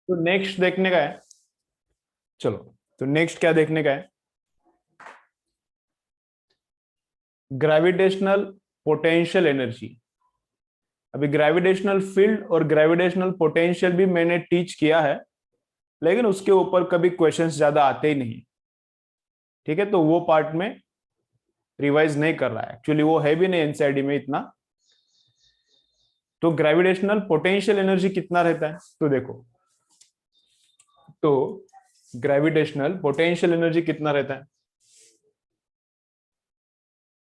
तो नेक्स्ट देखने का है, चलो तो नेक्स्ट क्या देखने का है, ग्रेविटेशनल पोटेंशियल एनर्जी। अभी ग्रेविटेशनल फील्ड और ग्रेविटेशनल पोटेंशियल भी मैंने टीच किया है, लेकिन उसके ऊपर कभी क्वेश्चंस ज्यादा आते ही नहीं। ठीक है, तो वो पार्ट में रिवाइज नहीं कर रहा है, एक्चुअली वो है भी नहीं एनसीईआरटी में इतना। तो ग्रेविटेशनल पोटेंशियल एनर्जी कितना रहता है, तो देखो, तो ग्रेविटेशनल पोटेंशियल एनर्जी कितना रहता है,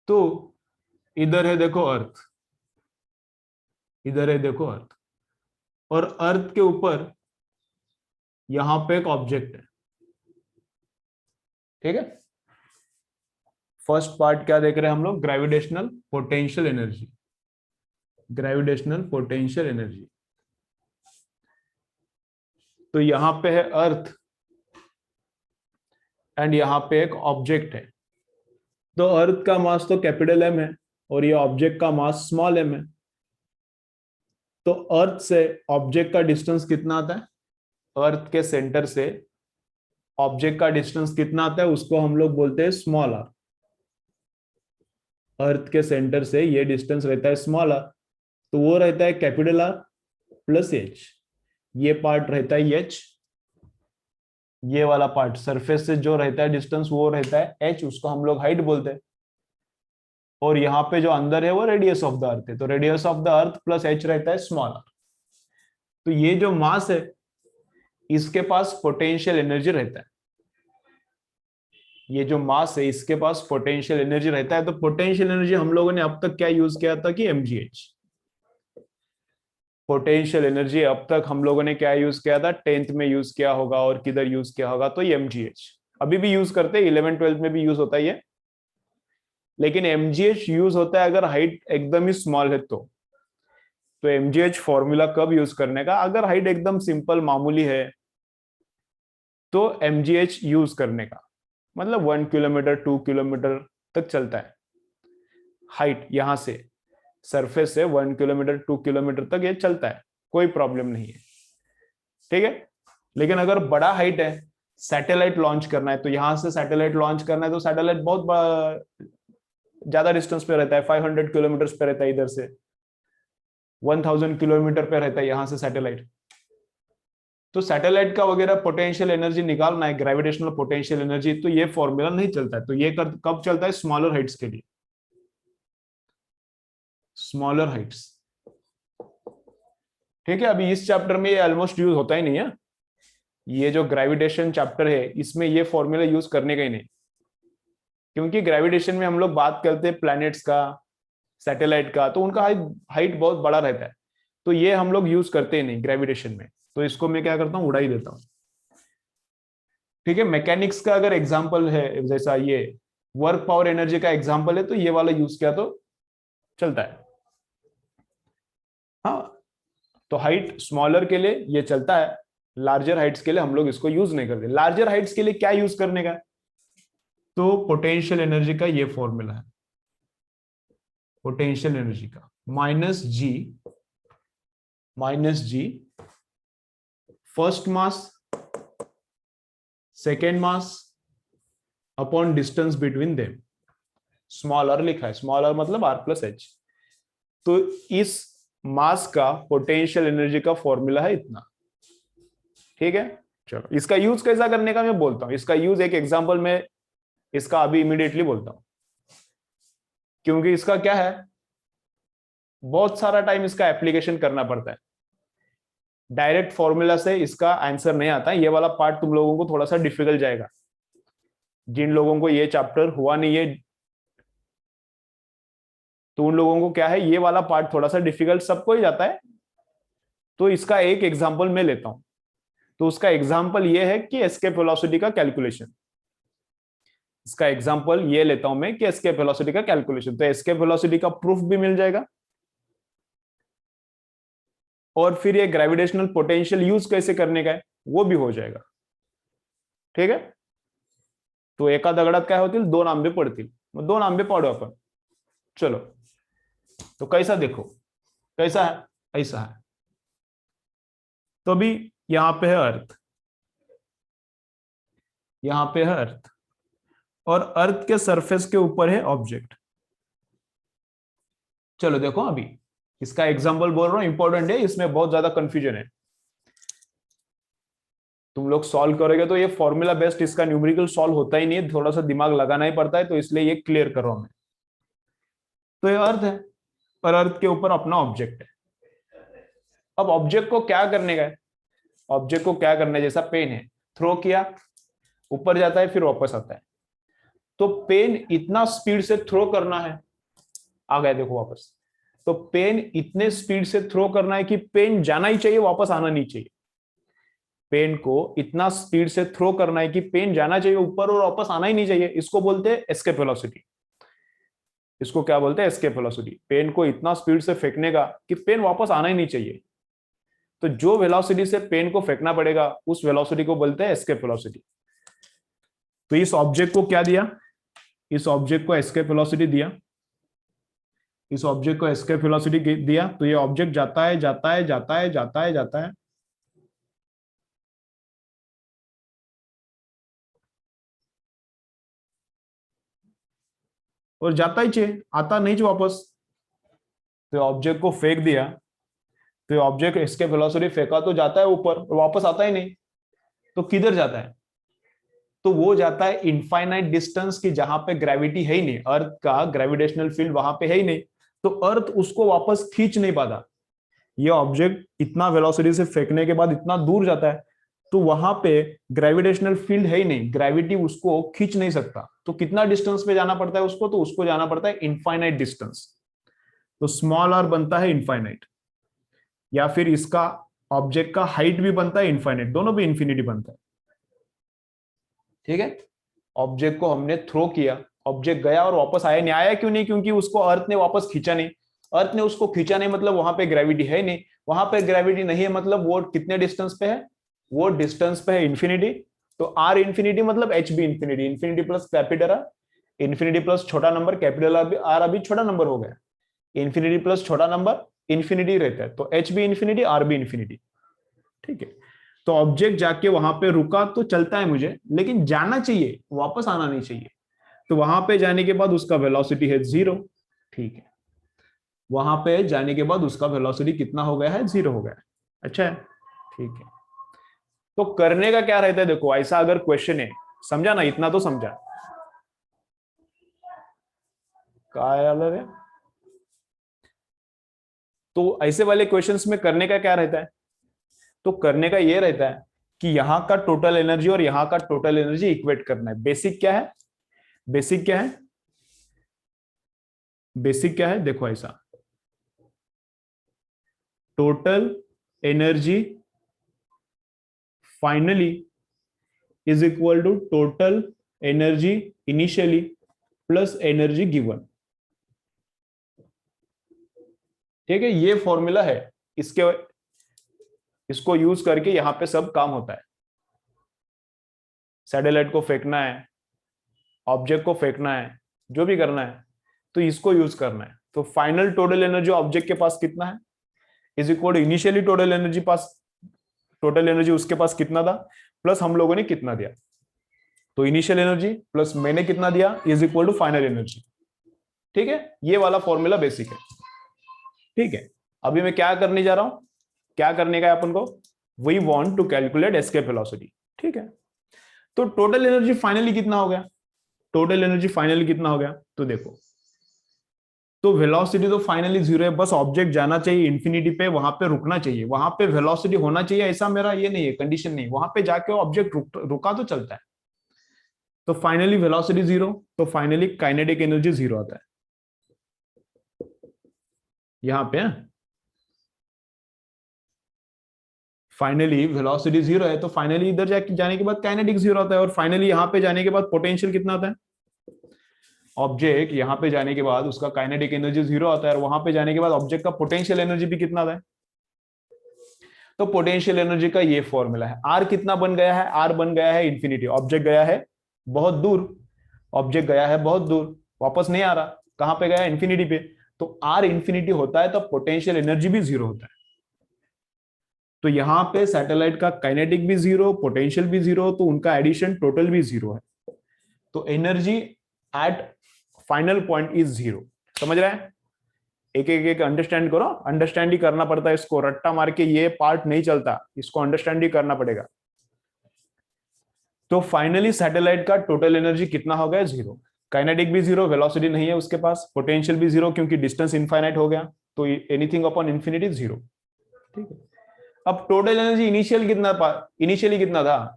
तो इधर है देखो अर्थ, इधर है देखो अर्थ, और अर्थ के ऊपर यहां पे एक ऑब्जेक्ट है। ठीक है, फर्स्ट पार्ट क्या देख रहे हैं हम लोग, gravitational potential energy, gravitational potential energy. तो यहां पे है अर्थ एंड यहां पे एक ऑब्जेक्ट है। तो अर्थ का मास तो कैपिटल एम है और ये ऑब्जेक्ट का मास स्मॉल एम है। तो अर्थ से ऑब्जेक्ट का डिस्टेंस कितना आता है, अर्थ के सेंटर से ऑब्जेक्ट का डिस्टेंस कितना आता है, उसको हम लोग बोलते हैं स्मॉल आर। अर्थ के सेंटर से ये डिस्टेंस रहता है स्मॉल आर, तो वो रहता है कैपिटल आर प्लस एच। ये पार्ट रहता है एच, ये वाला पार्ट सरफेस से जो रहता है डिस्टेंस वो रहता है एच, उसको हम लोग हाइट बोलते हैं। और यहाँ पे जो अंदर है वो रेडियस ऑफ द अर्थ है, तो radius of the earth plus h रहता है स्मॉल आर। तो ये जो मास है इसके पास पोटेंशियल एनर्जी रहता है, ये जो मास है इसके पास पोटेंशियल एनर्जी रहता है। तो पोटेंशियल एनर्जी हम लोगों ने अब तक क्या यूज किया था कि mgh। पोटेंशियल एनर्जी अब तक हम लोगों ने क्या यूज किया था, 10th में यूज किया होगा और किधर यूज किया होगा, तो mgh अभी भी यूज करते हैं, 11th-12th में भी यूज होता है ये। लेकिन mgh यूज होता है अगर हाइट एकदम ही स्मॉल है तो mgh फॉर्मूला कब यूज करने का, अगर हाइट एकदम सिंपल मामूली है तो mgh यूज करने का, मतलब 1 किलोमीटर 2 किलोमीटर तक चलता है हाइट, यहां से सरफेस से 1 किलोमीटर 2 किलोमीटर तक ये चलता है, कोई प्रॉब्लम नहीं है। ठीक है, लेकिन अगर बड़ा हाइट है, सैटेलाइट लॉन्च करना है, तो यहां से सैटेलाइट लॉन्च करना है, तो सैटेलाइट बहुत ज्यादा डिस्टेंस पे रहता है, 500 किलोमीटर पे रहता है, इधर से 1000 किलोमीटर पे रहता है यहां से सैटेलाइट। तो सैटेलाइट का वगैरह पोटेंशियल एनर्जी निकालना है, ग्रेविटेशनल पोटेंशियल एनर्जी, तो ये फॉर्मूला नहीं चलता है। तो ये कब चलता है, स्मॉलर हाइट्स के लिए, स्मॉलर हाइट्स। ठीक है, अभी इस चैप्टर में ये ऑलमोस्ट यूज होता ही नहीं है, ये जो ग्रेविटेशन चैप्टर है इसमें ये फॉर्मूला यूज करने का ही नहीं, क्योंकि ग्रेविटेशन में हम लोग बात करते हैं प्लैनेट्स का, सैटेलाइट का, तो उनका हाइट बहुत बड़ा रहता है, तो ये हम लोग यूज करते ही नहीं ग्रेविटेशन में, तो इसको मैं क्या करता हूँ, उड़ा ही देता हूँ। ठीक है, मैकेनिक्स का अगर एग्जाम्पल है, जैसा ये वर्क पावर एनर्जी का एग्जाम्पल है, तो ये वाला यूज किया तो चलता है। हाँ, तो हाइट स्मॉलर के लिए ये चलता है, लार्जर हाइट्स के लिए हम लोग इसको यूज नहीं करते। लार्जर हाइट्स के लिए क्या यूज करने का, तो पोटेंशियल एनर्जी का ये फॉर्मूला है, पोटेंशियल एनर्जी का minus G first mass second mass upon distance between them. Small r लिखा है, स्मॉल आर मतलब आर प्लस एच। तो इस मास का पोटेंशियल एनर्जी का फॉर्मूला है इतना। ठीक है, चलो इसका यूज कैसा करने का मैं बोलता हूं, इसका यूज एक एग्जांपल में इसका अभी इमीडिएटली बोलता हूं, क्योंकि इसका क्या है, बहुत सारा टाइम इसका एप्लीकेशन करना पड़ता है, डायरेक्ट फॉर्मूला से इसका आंसर नहीं आता है। ये वाला पार्ट तुम लोगों को थोड़ा सा डिफिकल्ट जाएगा, जिन लोगों को ये चैप्टर हुआ नहीं है तो उन लोगों को क्या है, ये वाला पार्ट थोड़ा सा डिफिकल्ट सबको ही जाता है। तो इसका एक एग्जांपल मैं लेता हूं, तो उसका एग्जांपल ये है कि एस्केप वेलोसिटी का कैलकुलेशन। इसका एग्जांपल ये लेता हूं मैं कि एस्केप वेलोसिटी का कैलकुलेशन, तो एस्केप वेलोसिटी का प्रूफ भी मिल जाएगा, और फिर ये ग्रेविटेशनल पोटेंशियल यूज कैसे करने का है वो भी हो जाएगा। ठीक है, तो एका दगडात काय होतील, दोन आंबे पडतील, मग दोन आंबे पाडू आपण। चलो, तो कैसा देखो, कैसा है, ऐसा है। तो अभी यहां पे है अर्थ, यहां पे है अर्थ, और अर्थ के सरफेस के ऊपर है ऑब्जेक्ट। चलो देखो, अभी इसका एग्जांपल बोल रहा हूं, इंपॉर्टेंट है, इसमें बहुत ज्यादा कंफ्यूजन है। तुम लोग सॉल्व करोगे तो ये फॉर्मूला बेस्ड, इसका न्यूमेरिकल सॉल्व होता ही नहीं है, थोड़ा सा दिमाग लगाना ही पड़ता है, तो इसलिए ये क्लियर कर रहा हूं मैं। तो ये अर्थ है, और अर्थ के ऊपर अपना ऑब्जेक्ट है। अब ऑब्जेक्ट को क्या करने का है? ऑब्जेक्ट को क्या करना है? जैसा पेन है, थ्रो किया, ऊपर जाता है, फिर वापस आता है। तो पेन इतना स्पीड से थ्रो करना है, आ गया देखो वापस। तो पेन इतने स्पीड से थ्रो करना है कि पेन जाना ही चाहिए, वापस आना नहीं चाहिए। पेन को इतना स्पीड से थ्रो करना है कि पेन जाना चाहिए ऊपर और वापस आना ही नहीं चाहिए। इसको बोलते हैं एस्केप वेलोसिटी। इसको क्या बोलते हैं? Escape velocity. पेन को इतना स्पीड से फेंकने का कि पेन वापस आना ही नहीं चाहिए। तो जो वेलोसिटी से पेन को फेंकना पड़ेगा, उस वेलोसिटी को बोलते हैं एस्केप वेलोसिटी। तो इस ऑब्जेक्ट को क्या दिया? इस ऑब्जेक्ट को एस्केप वेलोसिटी दिया। इस ऑब्जेक्ट को एस्केप वेलोसिटी दिया, तो ये ऑब्जेक्ट जाता है, जाता है, जाता है, जाता है, जाता है, और जाता ही चाहिए, आता नहीं चाहिए वापस। तो ऑब्जेक्ट को फेंक दिया, तो ऑब्जेक्ट एस्केप वेलोसिटी फेंका तो जाता है ऊपर, और वापस आता ही नहीं। तो किधर जाता है? तो वो जाता है इनफाइनाइट डिस्टेंस की, जहां पे ग्रेविटी है ही नहीं, अर्थ का ग्रेविटेशनल फील्ड वहां पे है ही नहीं, तो अर्थ उसको वापस खींच नहीं पाता। ये ऑब्जेक्ट इतना वेलोसिटी से फेंकने के बाद इतना दूर जाता है, तो वहां पे ग्रेविटेशनल फील्ड है ही नहीं, ग्रेविटी उसको खींच नहीं सकता। तो कितना डिस्टेंस पे जाना पड़ता है उसको? तो उसको जाना पड़ता है इनफाइनाइट डिस्टेंस। तो स्मॉल आर बनता है इनफाइनाइट, या फिर इसका ऑब्जेक्ट का हाइट भी बनता है इनफाइनाइट, दोनों भी इंफिनिटी बनता है। ठीक है, ऑब्जेक्ट को हमने थ्रो किया, ऑब्जेक्ट गया और वापस आया नहीं। आया क्यों नहीं? क्योंकि उसको अर्थ ने वापस खींचा नहीं। अर्थ ने उसको खींचा नहीं मतलब वहां पे ग्रेविटी है नहीं। वहां पे ग्रेविटी नहीं है मतलब वो कितने डिस्टेंस पे है? वो डिस्टेंस पे है इंफिनिटी। तो आर इंफिनिटी मतलब h be infinity, infinity plus capital R, infinity plus छोटा नंबर कैपिटल आर, अभी छोटा नंबर हो गया। इंफिनिटी प्लस छोटा नंबर इंफिनिटी रहता है, तो h be infinity, r be infinity. ठीक है, तो ऑब्जेक्ट जाके वहां पे रुका तो चलता है मुझे, लेकिन जाना चाहिए, वापस आना नहीं चाहिए। तो वहां पे जाने के बाद उसका वेलोसिटी है 0। ठीक है, वहां पे जाने के बाद उसका वेलोसिटी कितना हो गया है? 0 हो गया है। अच्छा है, ठीक है। तो करने का क्या रहता है? देखो, ऐसा अगर क्वेश्चन है, समझा ना? इतना तो समझा। क्या अलग है? तो ऐसे वाले क्वेश्चंस में करने का क्या रहता है? तो करने का ये रहता है कि यहां का टोटल एनर्जी और यहां का टोटल एनर्जी इक्वेट करना है। बेसिक क्या है? बेसिक क्या है? बेसिक क्या है? देखो ऐसा, total energy finally is equal to total energy initially plus energy given. ठीक है, ये फॉर्मूला है। इसके इसको यूज करके यहां पे सब काम होता है। सैटेलाइट को फेंकना है, ऑब्जेक्ट को फेंकना है, जो भी करना है, तो इसको यूज करना है। तो फाइनल टोटल एनर्जी ऑब्जेक्ट के पास कितना है is equal to initially total energy पास, टोटल एनर्जी उसके पास कितना था प्लस हम लोगों ने कितना दिया। तो इनिशियल एनर्जी प्लस मैंने कितना दिया is equal to final energy. ठीक है, ये वाला फॉर्मूला बेसिक है। ठीक है, अभी मैं क्या करने जा रहा हूं? क्या करने का है अपन को? We want to calculate escape velocity. ठीक है, तो टोटल एनर्जी फाइनली कितना हो गया? टोटल एनर्जी फाइनली कितना हो गया? तो देखो, तो वेलोसिटी तो फाइनली 0 है, बस ऑब्जेक्ट जाना चाहिए इंफिनिटी पे, वहां पे रुकना चाहिए, वहां पे वेलोसिटी होना चाहिए, ऐसा मेरा ये नहीं है, कंडीशन नहीं। वहां पे जाके ऑब्जेक्ट रुका तो चलता है। तो फाइनली वेलोसिटी 0, तो फाइनली काइनेटिक एनर्जी 0 आता है यहां पे। फाइनली वेलोसिटी 0 है, तो फाइनली इधर जाके जाने के बाद काइनेटिक 0 आता है, और फाइनली यहां पे जाने के बाद पोटेंशियल कितना आता है? ऑब्जेक्ट यहां पे जाने के बाद उसका काइनेटिक एनर्जी 0 आता है, और वहां पे जाने के बाद ऑब्जेक्ट का पोटेंशियल एनर्जी भी कितना आता है? तो पोटेंशियल एनर्जी का ये फॉर्मूला है। आर कितना बन गया है? आर बन गया है इंफिनिटी। ऑब्जेक्ट गया है बहुत दूर, ऑब्जेक्ट गया है बहुत दूर, वापस नहीं आ रहा, कहां पे गया? इंफिनिटी पे। तो आर इंफिनिटी होता है तो पोटेंशियल एनर्जी भी 0 होता है। तो यहाँ पे सैटेलाइट का काइनेटिक भी जीरो, पोटेंशियल भी जीरो, तो उनका एडिशन टोटल भी जीरो है। तो energy at final point is zero. समझ रहे हैं? एक एक एक अंडरस्टैंड करो, अंडरस्टैंड ही करना पड़ता है इसको, रट्टा मार के ये पार्ट नहीं चलता, इसको अंडरस्टैंड ही करना पड़ेगा। तो फाइनली सैटेलाइट का टोटल एनर्जी कितना हो गया? जीरो। काइनेटिक भी जीरो, वेलोसिटी नहीं है उसके पास, पोटेंशियल भी जीरो क्योंकि डिस्टेंस इनफाइनाइट हो गया, तो एनीथिंग अपॉन इंफिनिटी जीरो। ठीक है। अब टोटल एनर्जी इनिशियली कितना था?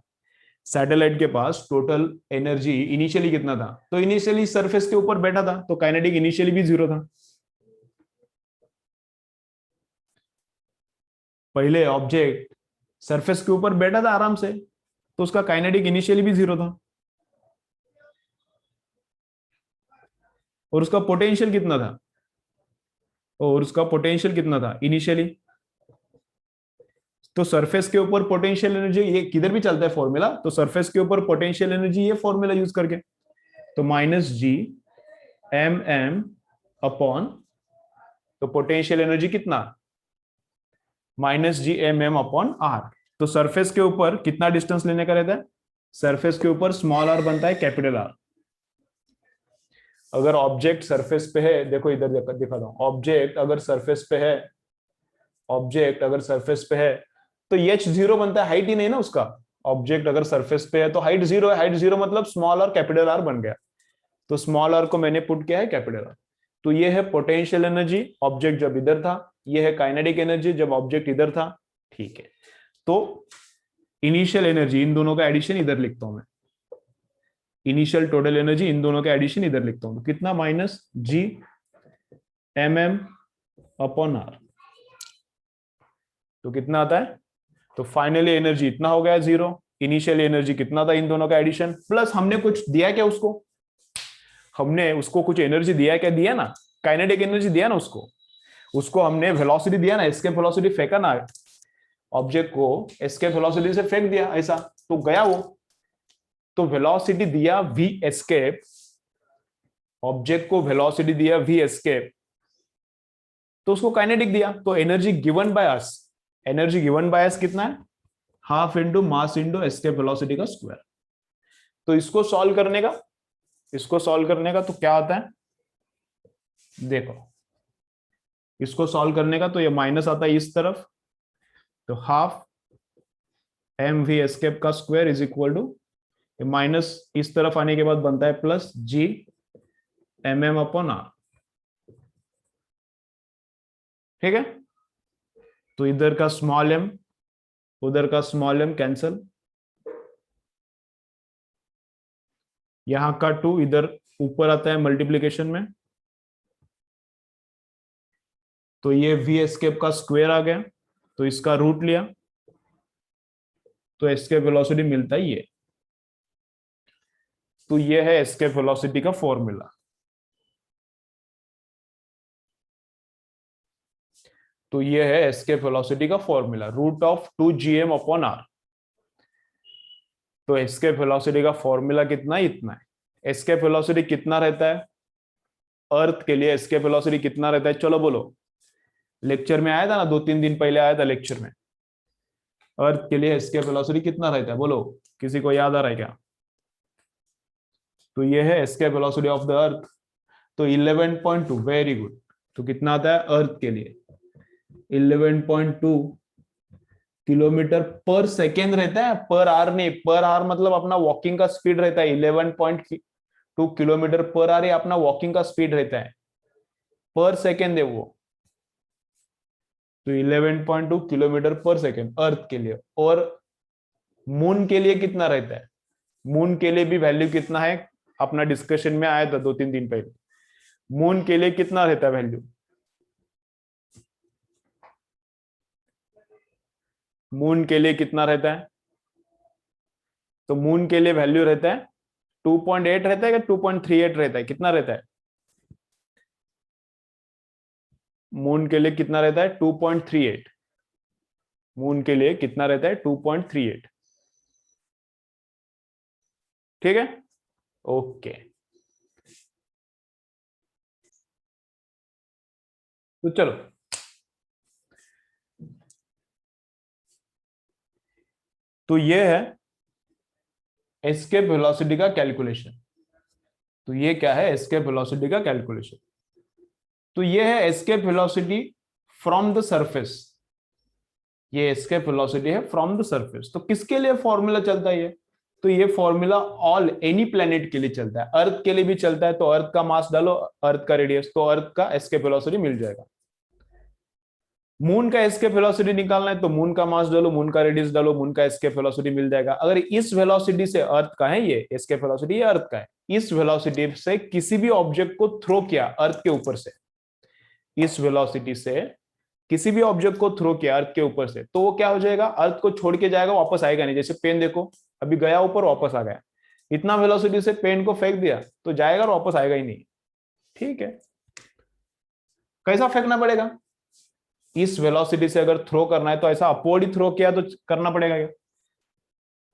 सैटेलाइट के पास टोटल एनर्जी इनिशियली कितना था? तो इनिशियली सरफेस के ऊपर बैठा था, तो काइनेटिक इनिशियली भी जीरो था। पहले ऑब्जेक्ट सरफेस के ऊपर बैठा था आराम से, तो उसका काइनेटिक इनिशियली भी जीरो था। और उसका पोटेंशियल कितना था? और उसका पोटेंशियल कितना था इनिशियली? तो सरफेस के ऊपर पोटेंशियल एनर्जी, ये किधर भी चलता है फॉर्मूला, तो सरफेस के ऊपर पोटेंशियल एनर्जी ये फॉर्मूला यूज करके, तो -G m अपॉन, तो पोटेंशियल एनर्जी कितना? -G m upon r. तो सरफेस के ऊपर कितना डिस्टेंस लेने का रहता है? सरफेस के ऊपर स्मॉल आर बनता है कैपिटल आर। अगर ऑब्जेक्ट सरफेस पे है, देखो इधर दिखाता हूं, ऑब्जेक्ट अगर सरफेस पे है, ऑब्जेक्ट अगर सरफेस पे है तो एच जीरो बनता है, हाइट ही नहीं ना उसका। ऑब्जेक्ट अगर सरफेस पे है तो हाइट जीरो है, हाइट जीरो मतलब स्मॉल और कैपिटल आर बन गया, तो स्मॉल आर को मैंने पुट किया है कैपिटल आर। तो ये है पोटेंशियल एनर्जी ऑब्जेक्ट जब इधर था, ये है काइनेटिक एनर्जी जब ऑब्जेक्ट इधर था। ठीक है, तो इनिशियल एनर्जी, इन दोनों का एडिशन इधर लिखता हूं मैं, इनिशियल टोटल एनर्जी इन दोनों का एडिशन इधर लिखता हूं, तो कितना? -G m upon r. तो कितना आता है? तो फाइनली एनर्जी इतना हो गया जीरो, इनिशियल एनर्जी कितना था इन दोनों का एडिशन, प्लस हमने कुछ दिया क्या उसको? हमने उसको कुछ एनर्जी दिया क्या? दिया ना, काइनेटिक एनर्जी दिया ना उसको। उसको हमने वेलोसिटी दिया ना, एस्केप वेलोसिटी फेंका ना ऑब्जेक्ट को, एस्केप वेलोसिटी से फेंक दिया ऐसा, तो गया वो। तो वेलोसिटी दिया v एस्केप, ऑब्जेक्ट को वेलोसिटी दिया v एस्केप, तो उसको काइनेटिक दिया, तो energy given by us, energy given by us कितना है? Half into mass into escape velocity का स्क्वायर। तो इसको सॉल्व करने का, इसको सॉल्व करने का तो क्या आता है देखो, इसको सॉल्व करने का तो ये माइनस आता है इस तरफ, तो हाफ एम वी एस्केप का square is equal to, minus इस तरफ आने के बाद बनता है +G m अपॉन आर। ठीक है, तो इधर का स्मॉल m उधर का स्मॉल m कैंसल, यहां का 2 इधर ऊपर आता है मल्टीप्लीकेशन में, तो ये v एस्केप का स्क्वायर आ गया, तो इसका रूट लिया, तो एस्केप वेलोसिटी मिलता ही है। तो ये है एस्केप वेलोसिटी का फॉर्मूला। तो ये है एस्केप वेलोसिटी का फॉर्मूला, √2gm अपॉन आर। तो एस्केप वेलोसिटी का फॉर्मूला कितना है? इतना है। एस्केप वेलोसिटी कितना रहता है अर्थ के लिए? एस्केप वेलोसिटी कितना रहता है? चलो बोलो, लेक्चर में आया था ना, 2-3 दिन पहले आया था लेक्चर में, अर्थ के लिए एस्केप वेलोसिटी कितना रहता है? बोलो, किसी को याद आ रहा है क्या? तो ये है escape velocity of the earth, तो 11.2, वेरी गुड। तो कितना आता है अर्थ के लिए? 11.2 किलोमीटर पर सेकेंड रहता है, पर आवर नहीं, पर आवर मतलब अपना वॉकिंग का स्पीड रहता है, 11.2 किलोमीटर पर आवर अपना वॉकिंग का स्पीड रहता है, पर सेकेंड है वो। तो 11.2 किलोमीटर पर सेकेंड अर्थ के लिए। और मून के लिए कितना रहता है? मून के लिए भी वैल्यू कितना है? अपना डिस्कशन में आया था 2-3 दिन पहले, मून के लिए कितना रहता है वैल्यू? मून के लिए कितना रहता है? तो मून के लिए वैल्यू रहता है 2.8 रहता है या 2.38 रहता है? कितना रहता है मून के लिए? कितना रहता है? 2.38। मून के लिए कितना रहता है? 2.38। ठीक है, ओके। तो चलो, तो ये है एस्केप वेलोसिटी का कैलकुलेशन। तो ये क्या है, एस्केप वेलोसिटी का कैलकुलेशन। तो ये है escape velocity from the surface. ये एस्केप वेलोसिटी है फ्रॉम द सरफेस। तो किसके लिए फॉर्मूला चलता है ये? तो ये फॉर्मूला ऑल एनी प्लेनेट के लिए चलता है। अर्थ के लिए भी चलता है। तो अर्थ का मास डालो, अर्थ का रेडियस, तो अर्थ का एस्केप वेलोसिटी मिल जाएगा। मून का एस्केप वेलोसिटी निकालना है तो मून का मास डालो, मून का रेडियस डालो, मून का एस्केप वेलोसिटी मिल जाएगा। अगर इस वेलोसिटी से, अर्थ का है ये एस्केप वेलोसिटी, ये अर्थ का है, इस वेलोसिटी से किसी भी ऑब्जेक्ट को थ्रो किया अर्थ के ऊपर से, इस वेलोसिटी से किसी भी ऑब्जेक्ट को थ्रो किया अर्थ के ऊपर से, तो वो क्या हो जाएगा, अर्थ को छोड़ के जाएगा, वापस आएगा नहीं। जैसे पेन देखो, अभी गया ऊपर, वापस आ गया। इतना वेलोसिटी से पेन को फेंक दिया तो जाएगा और वापस आएगा ही नहीं। ठीक है, कैसा फेंकना पड़ेगा? इस वेलोसिटी से अगर थ्रो करना है तो ऐसा अपवर्ड ही थ्रो किया तो करना पड़ेगा क्या?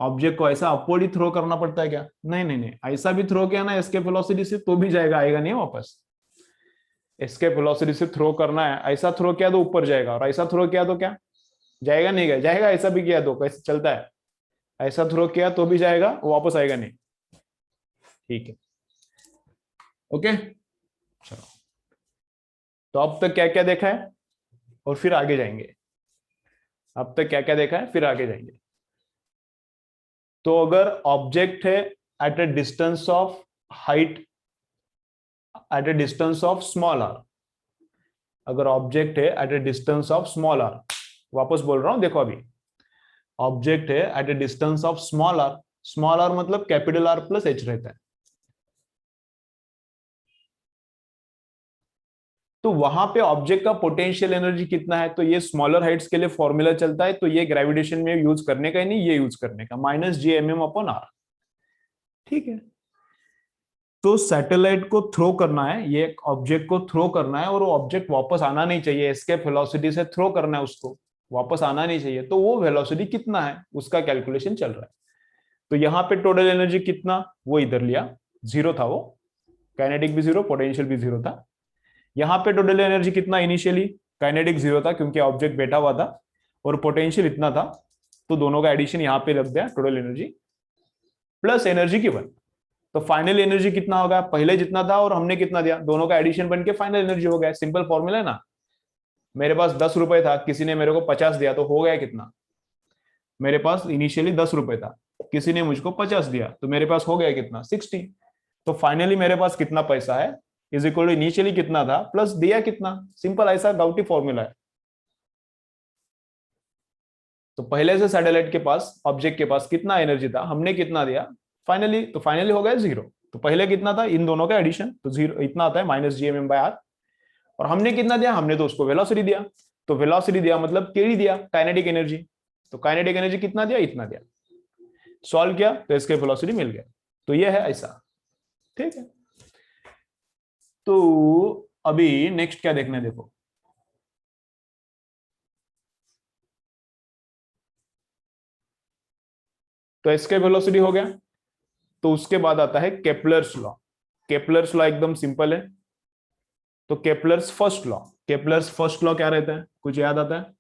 ऑब्जेक्ट को ऐसा अपवर्ड ही थ्रो करना पड़ता है क्या? नहीं नहीं नहीं, ऐसा भी थ्रो किया ना एस्केप वेलोसिटी से तो भी जाएगा, आएगा नहीं वापस। एस्केप वेलोसिटी से थ्रो करना है, ऐसा थ्रो किया तो ऊपर जाएगा, और ऐसा थ्रो किया तो क्या जाएगा? नहीं गया, जाएगा। ऐसा भी किया तो कैसे चलता है? ऐसा थ्रो किया तो भी जाएगा, वापस आएगा नहीं। ठीक है, ओके, चलो। तो अब तक क्या क्या देखा है और फिर आगे जाएंगे। अब तक क्या क्या देखा है, फिर आगे जाएंगे। तो अगर ऑब्जेक्ट है at a distance of height, at a distance of small r, अगर ऑब्जेक्ट है at a distance of small r, वापस बोल रहा हूं देखो, अभी ऑब्जेक्ट है at a distance of small r, small r मतलब कैपिटल आर प्लस एच रहता है। तो वहां पे ऑब्जेक्ट का पोटेंशियल एनर्जी कितना है, तो ये स्मॉलर हाइट्स के लिए फॉर्मूला चलता है। तो ये ग्रेविटेशन में यूज करने का ही नहीं, ये यूज करने का, minus G m m upon r. ठीक है, तो सैटेलाइट को थ्रो करना है, ये ऑब्जेक्ट को थ्रो करना है, और वो ऑब्जेक्ट वापस आना नहीं चाहिए, एस्केप वेलोसिटी से थ्रो करना है उसको, वापस आना नहीं चाहिए। तो वो वेलोसिटी कितना है उसका कैलकुलेशन चल रहा है। तो यहाँ पे टोटल एनर्जी कितना, वो इधर लिया, जीरो था वो, काइनेटिक भी जीरो, पोटेंशियल भी जीरो था। यहाँ पे टोटल एनर्जी कितना, इनिशियली काइनेटिक जीरो था क्योंकि ऑब्जेक्ट बैठा हुआ था, और पोटेंशियल इतना था, तो दोनों का एडिशन यहाँ पे लग गया, total energy plus energy given. तो फाइनल एनर्जी कितना होगा, पहले जितना था और हमने कितना दिया, दोनों का एडिशन बन के फाइनल एनर्जी हो गया। सिंपल फॉर्मूला है ना। मेरे पास 10 रुपए था, किसी ने मेरे को 50 दिया, तो हो गया कितना, मेरे पास इनिशियली 10 रुपए था, किसी ने मुझको 50 दिया, तो मेरे पास हो गया कितना, 60। तो फाइनली मेरे पास कितना पैसा है इज इक्वल टू इनिशियली कितना था प्लस दिया कितना। सिंपल, ऐसा गाउटी फॉर्मूला है। तो पहले से सैटेलाइट के पास, ऑब्जेक्ट के पास कितना एनर्जी था, हमने कितना दिया फाइनली, तो फाइनली हो गया जीरो। तो पहले कितना था, इन दोनों का एडिशन, तो जीरो इतना आता है, minus G m m by r. और हमने कितना दिया, हमने तो उसको वेलोसिटी दिया। तो वेलोसिटी दिया मतलब केडी दिया, काइनेटिक एनर्जी। तो काइनेटिक एनर्जी कितना दिया, इतना दिया। सॉल्व किया तो इसके वेलोसिटी मिल गया। तो ये है ऐसा। ठीक है, तो अभी नेक्स्ट क्या देखना है, देखो। तो इसके वेलोसिटी हो गया। तो उसके बाद आता है केपलर्स लॉ। केपलर्स लॉ एकदम सिंपल है। तो Kepler's first law, Kepler's first law क्या रहता है, कुछ याद आता है?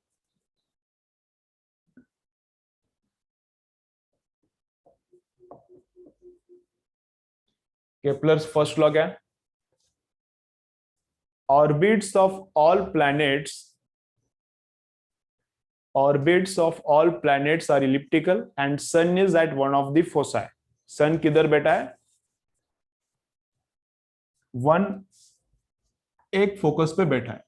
केपलर्स फर्स्ट लॉ क्या है? Orbits of all planets, orbits of all planets are elliptical and sun is at one of the foci. Sun किधर बैठा है, वन, एक फोकस पे बैठा है।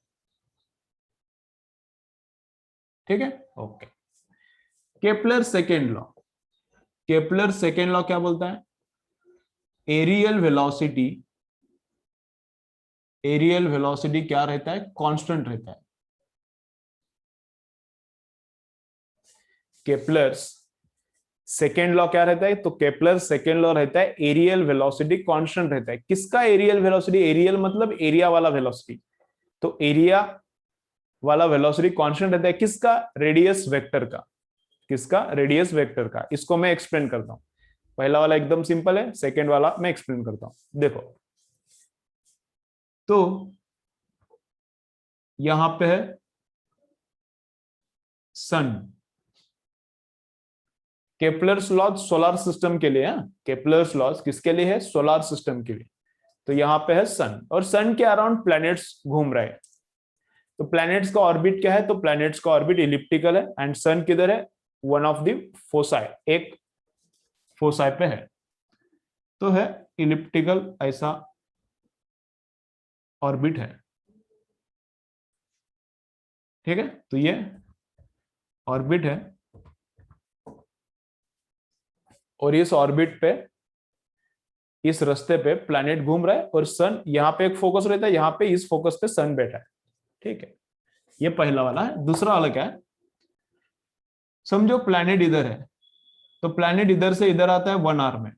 ठीक है, okay. Kepler second law, Kepler second law क्या बोलता है, एरियल वेलोसिटी, एरियल वेलोसिटी क्या रहता है, कांस्टेंट रहता है। केपलर्स सेकेंड लॉ क्या रहता है, तो केपलर सेकेंड लॉ रहता है एरियल वेलोसिटी कांस्टेंट रहता है। किसका एरियल वेलोसिटी, एरियल मतलब एरिया वाला वेलोसिटी। तो एरिया वाला वेलोसिटी कांस्टेंट रहता है किसका, रेडियस वेक्टर का। किसका, रेडियस वेक्टर का। इसको मैं एक्सप्लेन करता हूं। पहला वाला एकदम सिंपल है, सेकेंड वाला मैं एक्सप्लेन करता हूं, देखो। तो यहां पे है सन, केपलर्स लॉज सोलर सिस्टम के लिए है, केपलर्स लॉज किसके लिए है? सोलर सिस्टम के लिए। तो यहाँ पे है सन, और सन के अराउंड प्लैनेट्स घूम रहे हैं। तो प्लैनेट्स का ऑर्बिट क्या है? तो प्लैनेट्स का ऑर्बिट इलिप्टिकल है, एंड सन किधर है? वन ऑफ द फोसाई, एक फोसाई पे है, तो है इलिप्टिकल ऐसा ऑर्बिट है। ठीक है, तो ये ऑर्बिट है, और इस ऑर्बिट पे, इस रास्ते पे प्लैनेट घूम रहा है, और सन यहाँ पे एक फोकस रहता है, यहाँ पे इस फोकस पे सन बैठा है। ठीक है, ये पहला वाला है। दूसरा वाला क्या है? समझो प्लैनेट इधर है, तो प्लैनेट इधर से इधर आता है 1 आवर में।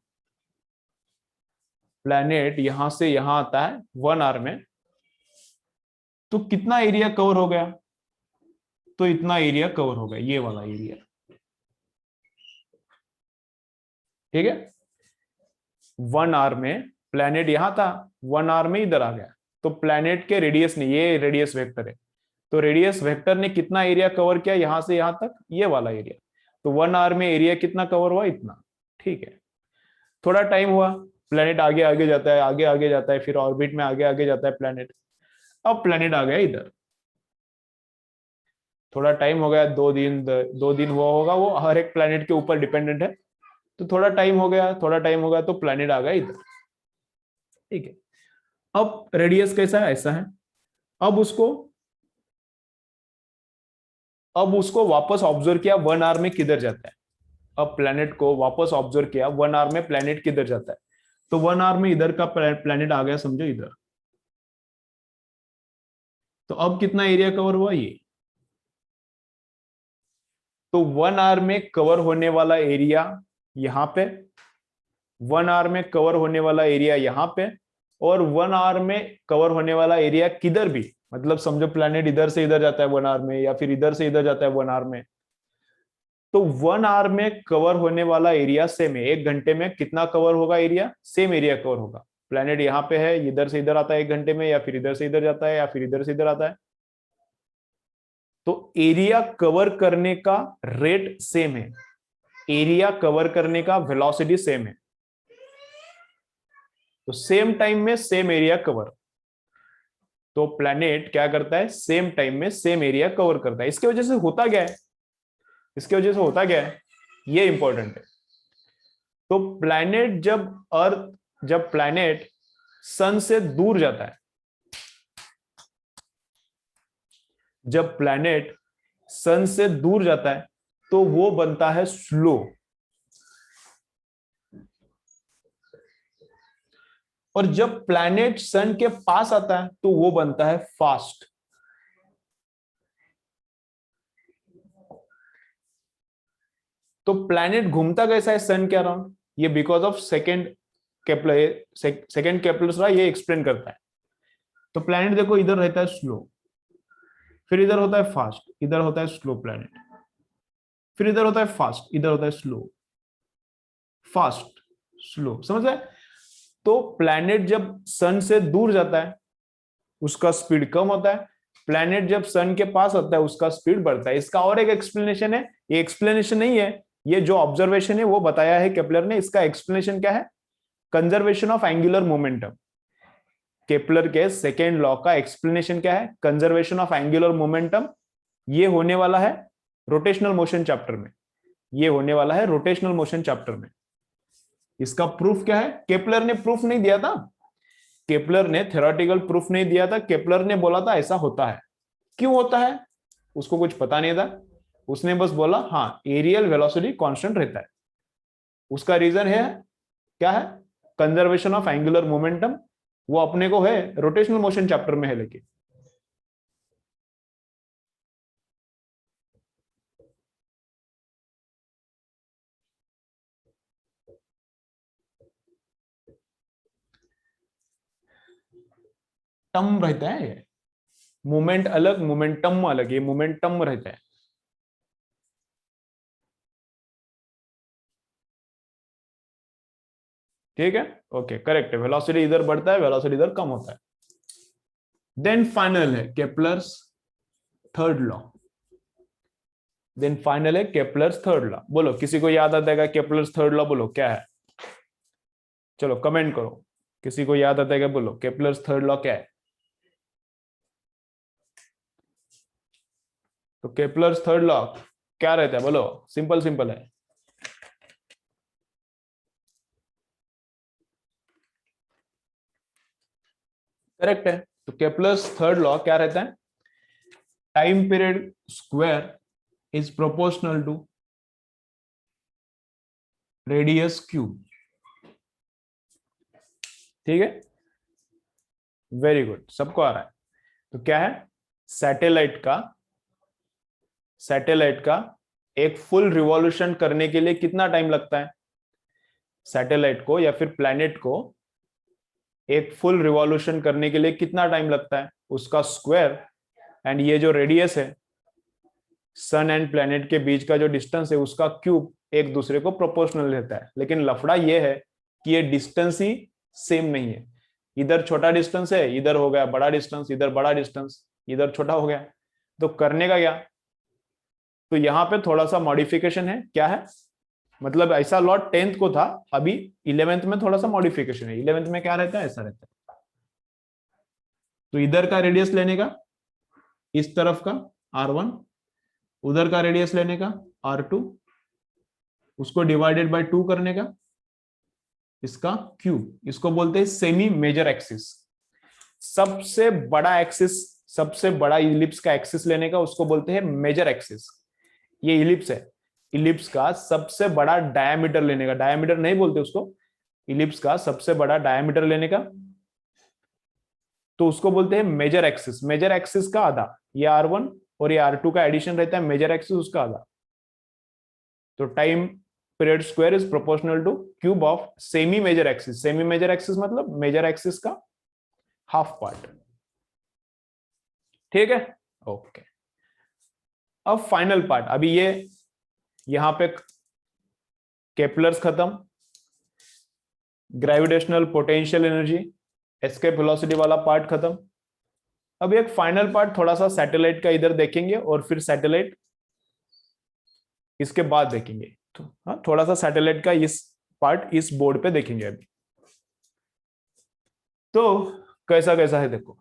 प्लैनेट यहां से यहां आता है 1 आवर में, तो कितना एरिया कवर हो गया? तो इतना एरिया कवर हो गया, ये वाला एरिया। ठीक है, 1 आवर में प्लैनेट यहां था, 1 आवर में इधर आ गया। तो प्लैनेट के रेडियस ने, ये रेडियस वेक्टर है, तो रेडियस वेक्टर ने कितना एरिया कवर किया यहां से यहां तक? ये वाला एरिया। तो 1 आवर में एरिया कितना कवर हुआ? इतना। ठीक है, थोड़ा टाइम हुआ, प्लैनेट आगे आगे जाता है, आगे आगे जाता है, फिर ऑर्बिट में आगे आगे जाता है प्लैनेट। अब प्लैनेट आ गया इधर, थोड़ा टाइम हो गया, 2 दिन, 2 दिन हुआ होगा, वो हर एक प्लैनेट के ऊपर डिपेंडेंट है। तो थोड़ा टाइम हो गया, थोड़ा टाइम हो गया, तो प्लैनेट आ गया इधर। ठीक है, अब रेडियस कैसा है? ऐसा है। अब उसको अब उसको वापस ऑब्जर्व किया 1 आवर में, किधर जाता है? अब प्लैनेट को वापस ऑब्जर्व किया 1 आवर में, प्लैनेट किधर जाता है? तो 1 आवर में इधर का प्लैनेट आ गया, समझो इधर। तो अब कितना एरिया कवर हुआ? ये। तो 1 आवर में कवर होने वाला एरिया यहां पे, 1 आवर में कवर होने वाला एरिया यहां पे, और 1 आवर में कवर होने वाला एरिया किधर भी, मतलब समझो प्लैनेट इधर से इधर जाता है 1 आवर में, या फिर इधर से इधर जाता है 1 आवर में, तो 1 आवर में कवर होने वाला एरिया सेम है। 1 घंटे में कितना कवर होगा एरिया? सेम एरिया कवर होगा। प्लैनेट यहाँ पे है, इधर से इधर आता है 1 घंटे में, या फिर इधर से इधर जाता है, या फिर इधर से इधर आता है, तो एरिया कवर करने का रेट सेम है, एरिया कवर करने का वेलोसिटी सेम है। तो सेम टाइम में सेम एरिया कवर, तो प्लैनेट क्या करता है? सेम टाइम में सेम एरिया कवर करता है। इसके वजह से होता क्या है? इसके वजह से होता क्या है, ये इंपॉर्टेंट है। तो प्लैनेट जब प्लैनेट सन से दूर जाता है, जब प्लैनेट सन से दूर जाता है, तो वो बनता है स्लो, और जब प्लैनेट सन के पास आता है तो वो बनता है फास्ट। तो प्लैनेट घूमता कैसा है सन के अराउंड? ये बिकॉज ऑफ सेकेंड केपलर ये एक्सप्लेन करता है। तो प्लैनेट देखो इधर रहता है स्लो, फिर इधर होता है फास्ट, इधर होता है स्लो प्लैनेट, फिर इधर होता है फास्ट, इधर होता है स्लो, फास्ट, स्लो, समझ रहे? तो प्लैनेट जब सन से दूर जाता है उसका स्पीड कम होता है, प्लैनेट जब सन के पास होता है उसका स्पीड बढ़ता है। इसका और एक एक्सप्लेनेशन है, ये एक्सप्लेनेशन नहीं है, ये जो ऑब्जर्वेशन है वो बताया है केपलर ने। इसका एक्सप्लेनेशन क्या है? Conservation of angular momentum. Kepler के सेकेंड लॉ का एक्सप्लेनेशन क्या है? Conservation of angular momentum. ये होने वाला है रोटेशनल मोशन चैप्टर में, ये होने वाला है रोटेशनल मोशन चैप्टर में। इसका प्रूफ क्या है? केपलर ने प्रूफ नहीं दिया था, केपलर ने थ्योरेटिकल प्रूफ नहीं दिया था, केपलर ने बोला था ऐसा होता है। क्यों होता है उसको कुछ पता नहीं था, उसने बस बोला हाँ एरियल वेलोसिटी कांस्टेंट रहता है। उसका रीजन है क्या है? Conservation of angular momentum. वो अपने को है रोटेशनल मोशन चैप्टर में है, लेकिन टर्म रहता है, ये मोमेंट अलग मोमेंटम अलग, ये मोमेंटम रहता है। ठीक है, ओके, करेक्ट है। वेलोसिटी इधर बढ़ता है, वेलोसिटी इधर कम होता है। देन फाइनल है Kepler's third law. Then final है केपलर्स थर्ड लॉ। बोलो किसी को याद आता है केपलर्स थर्ड लॉ? बोलो क्या है, चलो कमेंट करो, किसी को याद आता है क्या? बोलो केपलर्स थर्ड लॉ क्या है? तो केपलर्स थर्ड लॉ क्या रहता है? बोलो, सिंपल सिंपल है। करेक्ट है। तो केपलर्स थर्ड लॉ क्या रहता है? Time period square is proportional to radius cube. ठीक है, वेरी गुड, सबको आ रहा है। तो क्या है? सैटेलाइट का एक फुल रिवॉल्यूशन करने के लिए कितना टाइम लगता है? सैटेलाइट को या फिर प्लैनेट को एक फुल रिवॉल्यूशन करने के लिए कितना टाइम लगता है? उसका स्क्वायर एंड ये जो रेडियस है सन एंड प्लैनेट के बीच का जो डिस्टेंस है उसका क्यूब एक दूसरे को प्रोपोर्शनल रहता है। लेकिन लफड़ा ये है कि ये डिस्टेंस ही सेम नहीं है। इधर छोटा डिस्टेंस है, इधर हो गया बड़ा डिस्टेंस, इधर बड़ा डिस्टेंस, इधर छोटा हो गया। तो करने का क्या? तो यहां पे थोड़ा सा मॉडिफिकेशन है। क्या है? मतलब ऐसा लॉ 10th को था, अभी 11th में थोड़ा सा मॉडिफिकेशन है। 11th में क्या रहता है? ऐसा रहता है। तो इधर का रेडियस लेने का, इस तरफ का R1, उधर का रेडियस लेने का R2, उसको डिवाइडेड बाय 2 करने का, इसका क्यूब। इसको बोलते हैं सेमी मेजर एक्सिस। सबसे बड़ा एक्सिस, सबसे बड़ा इलिप्स का एक्सिस लेने का, उसको बोलते हैं मेजर एक्सिस। ये इलिप्स है, इलिप्स का सबसे बड़ा डायमीटर लेने का, डायमीटर नहीं बोलते उसको, इलिप्स का सबसे बड़ा डायमीटर लेने का, तो उसको बोलते हैं मेजर एक्सिस। मेजर एक्सिस का आधा, ये R1 और ये R2 का एडिशन रहता है, मेजर एक्सिस उसका आधा। तो time period square is proportional to cube of semi major axis. Semi major axis मतलब मेजर एक्सिस का हाफ पार्ट। ठीक है, ओके। अब फाइनल पार्ट, अभी ये यहां पे केपलर्स खत्म, gravitational potential energy, escape velocity वाला पार्ट खत्म। अब एक फाइनल पार्ट थोड़ा सा सैटेलाइट का इधर देखेंगे और फिर सैटेलाइट इसके बाद देखेंगे। तो हाँ, थोड़ा सा सैटेलाइट का इस पार्ट इस बोर्ड पे देखेंगे अभी। तो कैसा कैसा है देखो,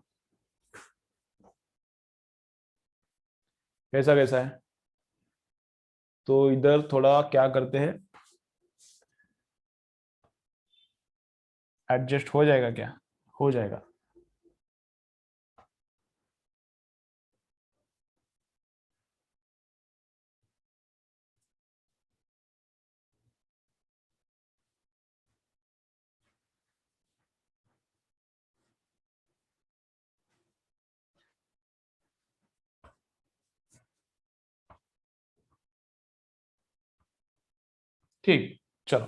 कैसा कैसा है। तो इधर थोड़ा क्या करते हैं, एडजस्ट हो जाएगा क्या? हो जाएगा। ठीक, चलो।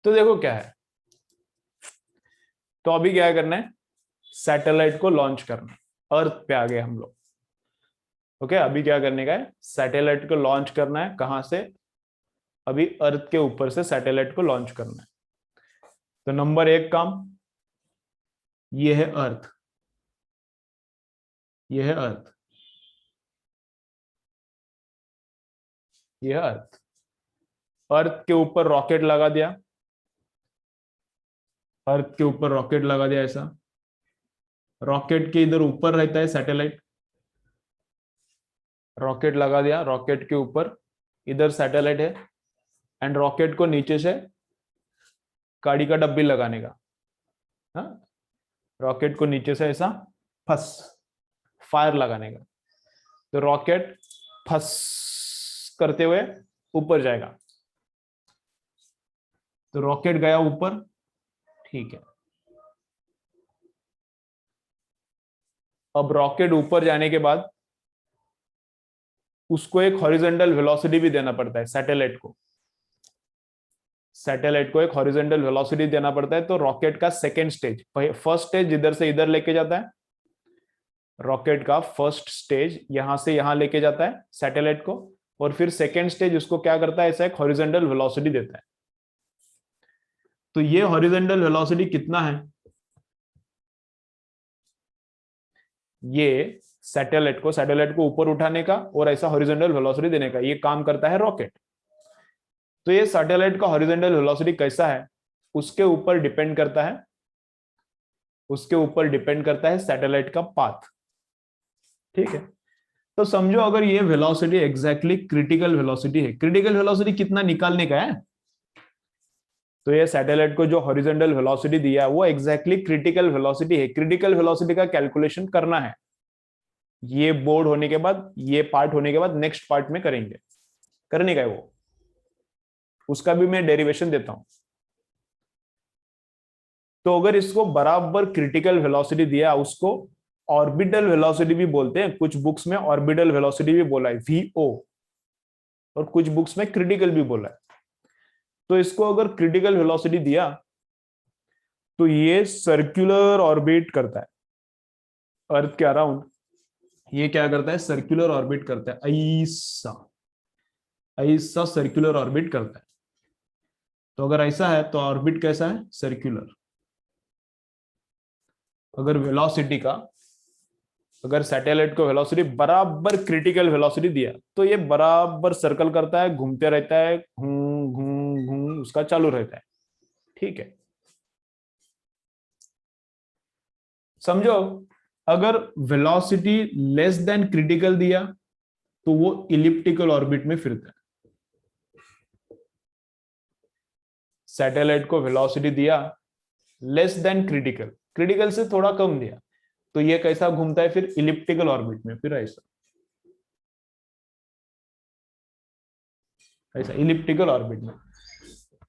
तो देखो क्या है, तो अभी क्या करना है? सैटेलाइट को लॉन्च करना है। अर्थ पे आ गए हम लोग। ओके, अभी क्या करने का है? सैटेलाइट को लॉन्च करना है। कहां से? अभी अर्थ के ऊपर से सैटेलाइट को लॉन्च करना है। तो नंबर 1 काम, ये है अर्थ, ये है अर्थ, ये है अर्थ। अर्थ के ऊपर रॉकेट लगा दिया, अर्थ के ऊपर रॉकेट लगा दिया ऐसा। रॉकेट के इधर ऊपर रहता है सैटेलाइट, रॉकेट लगा दिया, रॉकेट के ऊपर इधर सैटेलाइट है। एंड रॉकेट को नीचे से गाड़ी का डब्बी लगाने का। हाँ, रॉकेट को नीचे से ऐसा फस फायर लगाने का। तो रॉकेट फस करते हुए ऊपर जाएगा। तो रॉकेट गया ऊपर, ठीक है। अब रॉकेट ऊपर जाने के बाद उसको एक हॉरिजॉन्टल वेलोसिटी भी देना पड़ता है सैटेलाइट को। सैटेलाइट को एक हॉरिजॉन्टल वेलोसिटी देना पड़ता है। तो रॉकेट का सेकेंड स्टेज, फर्स्ट स्टेज इधर से इधर लेके जाता है, रॉकेट का फर्स्ट स्टेज यहां से यहां लेके जाता है सैटेलाइट को, और फिर सेकेंड स्टेज उसको क्या करता है? ऐसा एक हॉरिजॉन्टल वेलोसिटी देता है। तो ये हॉरिजॉन्टल वेलोसिटी कितना है? ये सैटेलाइट को ऊपर उठाने का और ऐसा हॉरिजॉन्टल वेलोसिटी देने का, ये काम करता है रॉकेट। तो ये सैटेलाइट का हॉरिजॉन्टल वेलोसिटी कैसा है उसके ऊपर डिपेंड करता है, सैटेलाइट का पाथ। ठीक है, तो समझो अगर ये वेलोसिटी एग्जैक्टली क्रिटिकल वेलोसिटी है, क्रिटिकल वेलोसिटी कितना निकालने का है, तो ये सैटेलाइट को जो हॉरिजॉन्टल वेलोसिटी दिया है वो एग्जैक्टली क्रिटिकल वेलोसिटी है। क्रिटिकल वेलोसिटी का कैलकुलेशन करना है, ये बोर्ड होने के बाद, ये पार्ट होने के बाद नेक्स्ट पार्ट में करने का है वो, उसका भी मैं डेरिवेशन देता हूं। तो अगर इसको बराबर क्रिटिकल वेलोसिटी दिया, उसको ऑर्बिटल वेलोसिटी भी बोलते हैं, कुछ बुक्स में ऑर्बिटल वेलोसिटी भी बोला है VO, और कुछ बुक्स में क्रिटिकल भी बोला है। तो इसको अगर क्रिटिकल वेलोसिटी दिया तो ये सर्कुलर ऑर्बिट करता है अर्थ के अराउंड, ये क्या करता है, सर्कुलर ऑर्बिट करता है, ऐसा सर्कुलर ऑर्बिट करता है। तो अगर ऐसा है तो ऑर्बिट कैसा है, सर्कुलर। अगर सैटेलाइट को वेलोसिटी बराबर क्रिटिकल वेलोसिटी दिया तो ये बराबर सर्कल करता है, घूमते रहता है, घूम घूम घूम उसका चालू रहता है। ठीक है, समझो अगर वेलोसिटी लेस देन क्रिटिकल दिया तो वो इलिप्टिकल ऑर्बिट में फिरता है। सैटेलाइट को वेलोसिटी दिया लेस देन क्रिटिकल, क्रिटिकल से थोड़ा कम दिया, तो ये कैसा घूमता है फिर, इलिप्टिकल ऑर्बिट में, फिर ऐसा इलिप्टिकल ऑर्बिट में।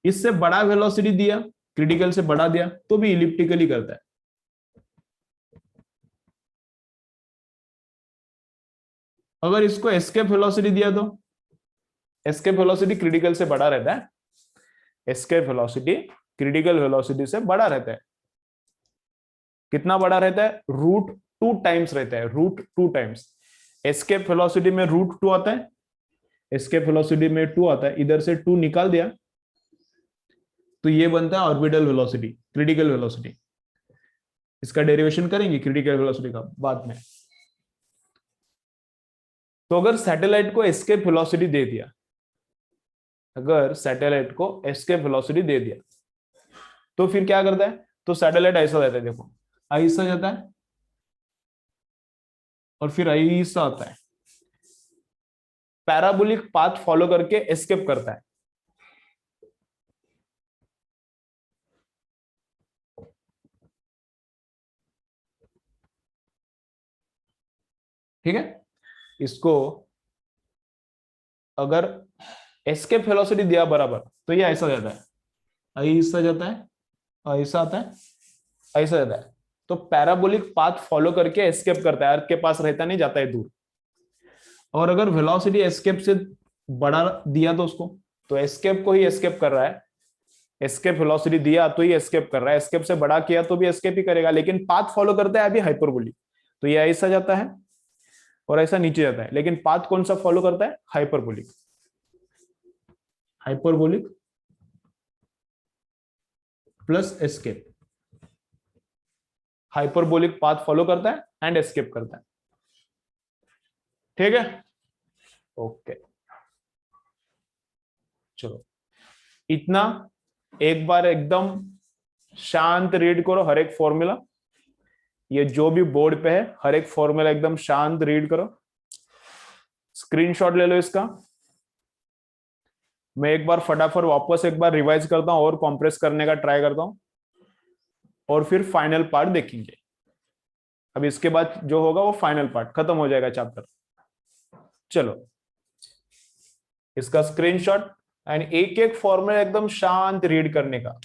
इससे बड़ा वेलोसिटी दिया, क्रिटिकल से बड़ा दिया, तो भी इलिप्टिकल ही करता है। अगर इसको एस्केप वेलोसिटी दिया तो एस्केप वेलोसिटी क्रिटिकल से बड़ा रहता है, एस्केप वेलोसिटी क्रिटिकल वेलोसिटी से बड़ा रहता है। कितना बड़ा रहता है, √2 टाइम्स रहता है, √2 टाइम्स। एस्केप वेलोसिटी में √2 आता है, एस्केप वेलोसिटी में 2 आता है, इधर से 2 निकाल दिया तो ये बनता है ऑर्बिटल वेलोसिटी, क्रिटिकल वेलोसिटी। इसका डेरिवेशन करेंगे क्रिटिकल वेलोसिटी का बाद में। तो अगर सैटेलाइट को एस्केप वेलोसिटी दे दिया, तो फिर क्या करता है, तो सैटेलाइट ऐसा जाता है, देखो ऐसा जाता है और फिर ऐसा आता है, पैराबोलिक पाथ फॉलो करके एस्केप करता है। ठीक है, इसको अगर एस्केप वेलोसिटी दिया बराबर तो ये ऐसा जाता है, ऐसा जाता है, ऐसा आता है, ऐसा जाता है। तो पैराबोलिक पाथ फॉलो करके एस्केप करता है, अर्थ के पास रहता नहीं, जाता है दूर। और अगर वेलोसिटी एस्केप से बड़ा दिया तो उसको, तो एस्केप को ही एस्केप कर रहा है, एस्केप वेलोसिटी दिया तो ही एस्केप कर रहा है, एस्केप से बड़ा किया तो भी एस्केप ही करेगा, लेकिन पाथ फॉलो करता है अभी हाइपरबोलिक। तो ये ऐसा जाता है और ऐसा नीचे जाता है, लेकिन पाथ कौन सा फॉलो करता है, hyperbolic. Hyperbolic plus escape, hyperbolic path follow करता है एंड एस्केप करता है। ठीक है, ओके, चलो इतना एक बार एकदम शांत रीड करो हर एक फॉर्मूला, ये जो भी बोर्ड पे है हर एक फॉर्मूला एकदम शांत रीड करो, स्क्रीनशॉट ले लो इसका। मैं एक बार फटाफट वापस एक बार रिवाइज करता हूं और कॉम्प्रेस करने का ट्राई करता हूं, और फिर फाइनल पार्ट देखेंगे। अब इसके बाद जो होगा वो फाइनल पार्ट, खत्म हो जाएगा चैप्टर। चलो इसका स्क्रीनशॉट एंड एक एक फॉर्मूला एकदम शांत रीड करने का।